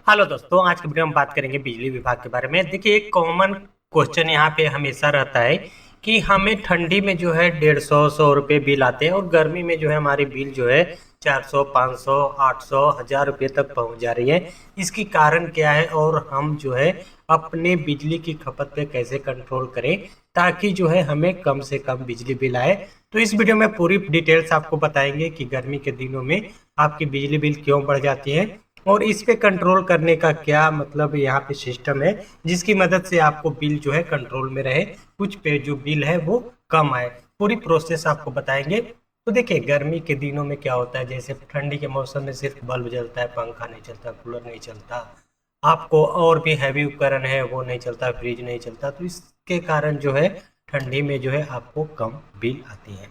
Hello दोस्तों, आज की वीडियो में बात करेंगे बिजली विभाग के बारे में। देखिए, एक कॉमन क्वेश्चन यहाँ पे हमेशा रहता है कि हमें ठंडी में जो है 150-100 रुपये बिल आते हैं और गर्मी में जो है हमारी बिल जो है 400, 500, 800, 1000 रुपये तक पहुँच जा रही है। इसकी कारण क्या है और हम जो है अपने बिजली की खपत पे कैसे कंट्रोल करें ताकि जो है हमें कम से कम बिजली बिल आए। तो इस वीडियो में पूरी डिटेल्स आपको बताएंगे कि गर्मी के दिनों में आपकी बिजली बिल क्यों बढ़ जाती है और इस पे कंट्रोल करने का क्या मतलब यहाँ पे सिस्टम है जिसकी मदद से आपको बिल जो है कंट्रोल में रहे, कुछ पे जो बिल है वो कम आए। पूरी प्रोसेस आपको बताएंगे। तो देखिए, गर्मी के दिनों में क्या होता है, जैसे ठंडी के मौसम में सिर्फ बल्ब जलता है, पंखा नहीं चलता, कूलर नहीं चलता, आपको और भी हैवी उपकरण है वो नहीं चलता, फ्रिज नहीं चलता। तो इसके कारण जो है ठंडी में जो है आपको कम बिल आती है।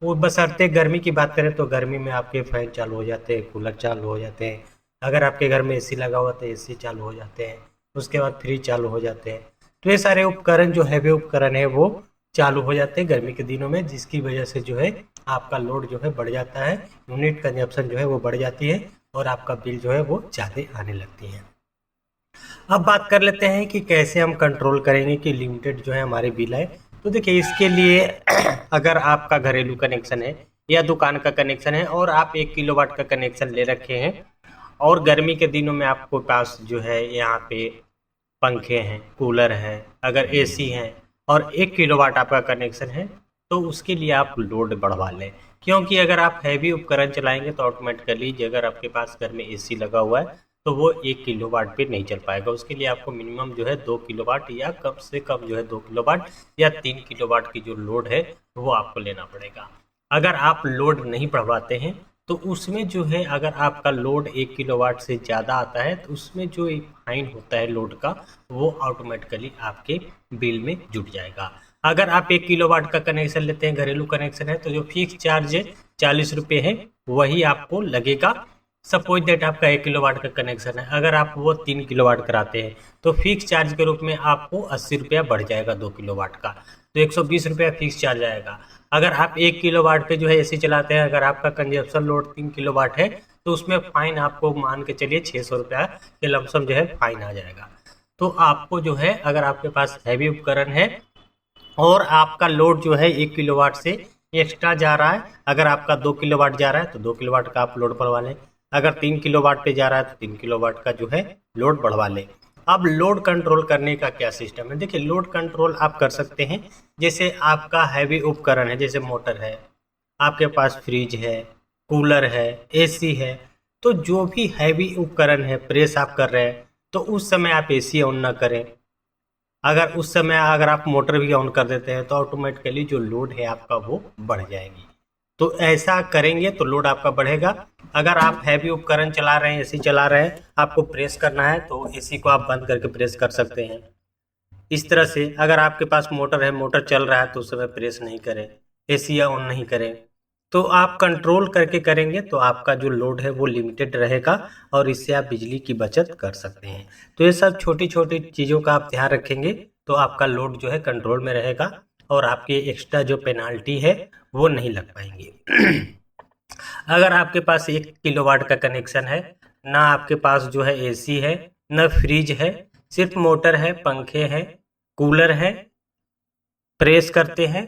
वो बशर्ते गर्मी की बात करें तो गर्मी में आपके फैन चालू हो जाते हैं, कूलर चालू हो जाते हैं, अगर आपके घर में एसी लगा हुआ तो एसी चालू हो जाते हैं, उसके बाद फ्रिज चालू हो जाते हैं। तो ये सारे उपकरण जो हैवी उपकरण है वो चालू हो जाते हैं गर्मी के दिनों में, जिसकी वजह से जो है आपका लोड जो है बढ़ जाता है, यूनिट कंजप्शन जो है वो बढ़ जाती है और आपका बिल जो है वो ज़्यादा आने लगती है। अब बात कर लेते हैं कि कैसे हम कंट्रोल करेंगे कि लिमिटेड जो है हमारे बिल आए। तो देखिए, इसके लिए अगर आपका घरेलू कनेक्शन है या दुकान का कनेक्शन है और आप 1 किलोवाट का कनेक्शन ले रखे हैं और गर्मी के दिनों में आपको पास जो है यहाँ पे पंखे हैं, कूलर है, अगर एसी है और 1 किलोवाट आपका कनेक्शन है तो उसके लिए आप लोड बढ़वा लें। क्योंकि अगर आप हैवी उपकरण चलाएंगे तो ऑटोमेटिकली अगर आपके पास घर में एसी लगा हुआ है तो वो 1 किलोवाट पे नहीं चल पाएगा। उसके लिए आपको मिनिमम जो है 2 किलोवाट या कम से कम जो है 2 किलोवाट या 3 किलोवाट की जो लोड है वो आपको लेना पड़ेगा। अगर आप लोड नहीं बढ़वाते हैं तो उसमें जो है अगर आपका लोड 1 किलोवाट से ज़्यादा आता है तो उसमें जो एक फाइन होता है लोड का वो ऑटोमेटिकली आपके बिल में जुट जाएगा। अगर आप 1 किलोवाट का कनेक्शन लेते हैं, घरेलू कनेक्शन है, तो जो फिक्स चार्ज 40 रुपये है वही आपको लगेगा। सपोज दैट आपका 1 किलोवाट का कनेक्शन है, अगर आप वो 3 किलोवाट कराते हैं तो फिक्स चार्ज के रूप में आपको 80 रुपया बढ़ जाएगा 2 किलोवाट का, तो 120 रुपया फिक्स चार्ज आएगा। अगर आप 1 किलोवाट पे जो है एसी चलाते हैं, अगर आपका कंजप्शन लोड 3 किलोवाट है तो उसमें फाइन आपको मान के चलिए 600 रुपया के लमसम जो है फाइन आ जाएगा। तो आपको जो है अगर आपके पास हैवी उपकरण है और आपका लोड जो है 1 किलोवाट से एक्स्ट्रा जा रहा है, अगर आपका 2 किलोवाट जा रहा है तो 2 किलोवाट का आप लोड बढ़वा लें, अगर 3 किलोवाट पे जा रहा है तो 3 किलोवाट का जो है लोड बढ़वा लें। अब लोड कंट्रोल करने का क्या सिस्टम है, देखिए लोड कंट्रोल आप कर सकते हैं। जैसे आपका हैवी उपकरण है, जैसे मोटर है, आपके पास फ्रिज है, कूलर है, एसी है, तो जो भी हैवी उपकरण है, प्रेस आप कर रहे हैं तो उस समय आप एसी ऑन ना करें। अगर उस समय अगर आप मोटर भी ऑन कर देते हैं तो ऑटोमेटिकली जो लोड है आपका वो बढ़ जाएगी। तो ऐसा करेंगे तो लोड आपका बढ़ेगा। अगर आप हैवी उपकरण चला रहे हैं, एसी चला रहे हैं, आपको प्रेस करना है तो एसी को आप बंद करके प्रेस कर सकते हैं। इस तरह से अगर आपके पास मोटर है, मोटर चल रहा है तो उस समय प्रेस नहीं करें, एसी ऑन नहीं करें। तो आप कंट्रोल करके करेंगे तो आपका जो लोड है वो लिमिटेड रहेगा और इससे आप बिजली की बचत कर सकते हैं। तो ये सब छोटी छोटी चीज़ों का आप ध्यान रखेंगे तो आपका लोड जो है कंट्रोल में रहेगा और आपकी एक्स्ट्रा जो पेनाल्टी है वो नहीं लग पाएंगी। अगर आपके पास 1 किलोवाट का कनेक्शन है, ना आपके पास जो है एसी है, ना फ्रिज है, सिर्फ मोटर है, पंखे हैं, कूलर है, प्रेस करते हैं,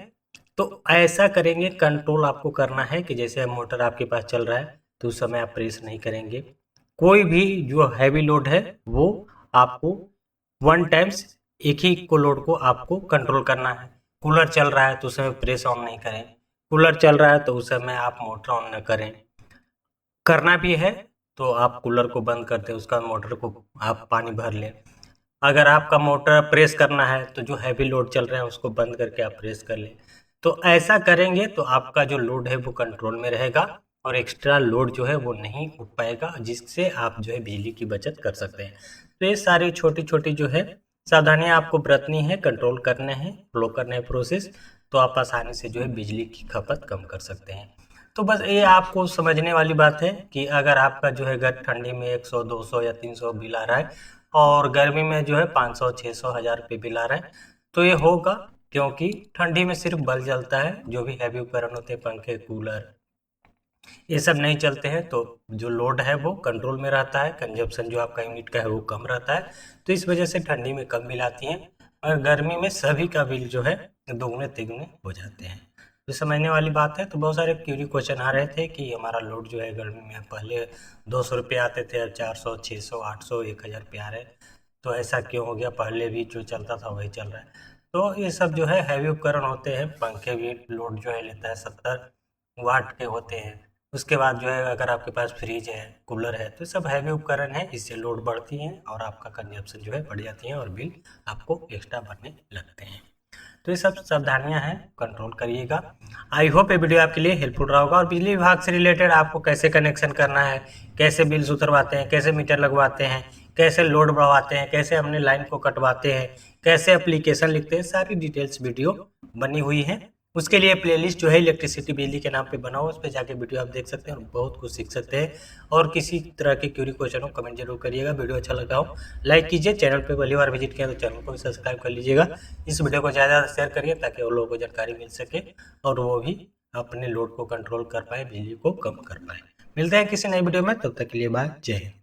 तो ऐसा करेंगे। कंट्रोल आपको करना है कि जैसे मोटर आपके पास चल रहा है तो उस समय आप प्रेस नहीं करेंगे। कोई भी जो हैवी लोड है वो आपको वन टाइम्स एक ही को लोड को आपको कंट्रोल करना है। कूलर चल रहा है तो उस समय प्रेस ऑन नहीं करें, कूलर चल रहा है तो उस समय आप मोटर ऑन न करें। करना भी है तो आप कूलर को बंद कर दें, उसका मोटर को आप पानी भर लें। अगर आपका मोटर प्रेस करना है तो जो हैवी लोड चल रहा है उसको बंद करके आप प्रेस कर लें। तो ऐसा करेंगे तो आपका जो लोड है वो कंट्रोल में रहेगा और एक्स्ट्रा लोड जो है वो नहीं उठ पाएगा, जिससे आप जो है बिजली की बचत कर सकते हैं। तो ये सारी छोटी छोटी जो है सावधानियां आपको बरतनी है, कंट्रोल करने हैं, फॉलो करने हैं प्रोसेस, तो आप आसानी से जो है बिजली की खपत कम कर सकते हैं। तो बस ये आपको समझने वाली बात है कि अगर आपका जो है घर ठंडी में 100, 200 या 300 बिल आ रहा है और गर्मी में जो है 500, 600, 1000 रुपये बिल आ रहा है, तो ये होगा क्योंकि ठंडी में सिर्फ बल्ब जलता है, जो भी हैवी उपकरण होते हैं, पंखे, कूलर, ये सब नहीं चलते हैं तो जो लोड है वो कंट्रोल में रहता है, कंजप्शन जो आपका यूनिट का है वो कम रहता है। तो इस वजह से ठंडी में कम बिल आती हैं और गर्मी में सभी का बिल जो है दोगुने तिगुने हो जाते हैं। तो समझने वाली बात है। तो बहुत सारे क्यूरी क्वेश्चन आ रहे थे कि हमारा लोड जो है गर्मी में पहले 200 रुपये आते थे, अब 400, 600, 800, 1000 रुपये आ रहे हैं, तो ऐसा क्यों हो गया? पहले भी जो चलता था वही चल रहा है। तो ये सब जो है हैवी उपकरण होते हैं। पंखे भी लोड जो है लेता है 70 वाट के होते हैं। उसके बाद जो है अगर आपके पास फ्रिज है, कूलर है, तो सब हैवी उपकरण है, इससे लोड बढ़ती है और आपका कंजप्शन जो है बढ़ जाती है और बिल आपको एक्स्ट्रा भरने लगते हैं। तो ये सब सावधानियां हैं, कंट्रोल करिएगा। आई होप ये वीडियो आपके लिए हेल्पफुल रहा होगा। और बिजली विभाग से रिलेटेड आपको कैसे कनेक्शन करना है, कैसे बिल्स उतरवाते हैं, कैसे मीटर लगवाते हैं, कैसे लोड बढ़वाते हैं, कैसे हमने लाइन को कटवाते हैं, कैसे एप्लीकेशन लिखते हैं, सारी डिटेल्स वीडियो बनी हुई है। उसके लिए प्लेलिस्ट जो है इलेक्ट्रिसिटी बिजली के नाम पे बना हुआ, उस पर जाके वीडियो आप देख सकते हैं और बहुत कुछ सीख सकते हैं। और किसी तरह के क्यूरी क्वेश्चन हो कमेंट जरूर करिएगा। वीडियो अच्छा लगा हो लाइक कीजिए, चैनल पे पहली बार विजिट किया तो चैनल को भी सब्सक्राइब कर लीजिएगा। इस वीडियो को ज़्यादा शेयर करिए ताकि और लोगों को जानकारी मिल सके और वो भी अपने लोड को कंट्रोल कर पाए, बिजली को कम कर पाए। मिलते हैं किसी नई वीडियो में, तब तक के लिए बाय, जय हिंद।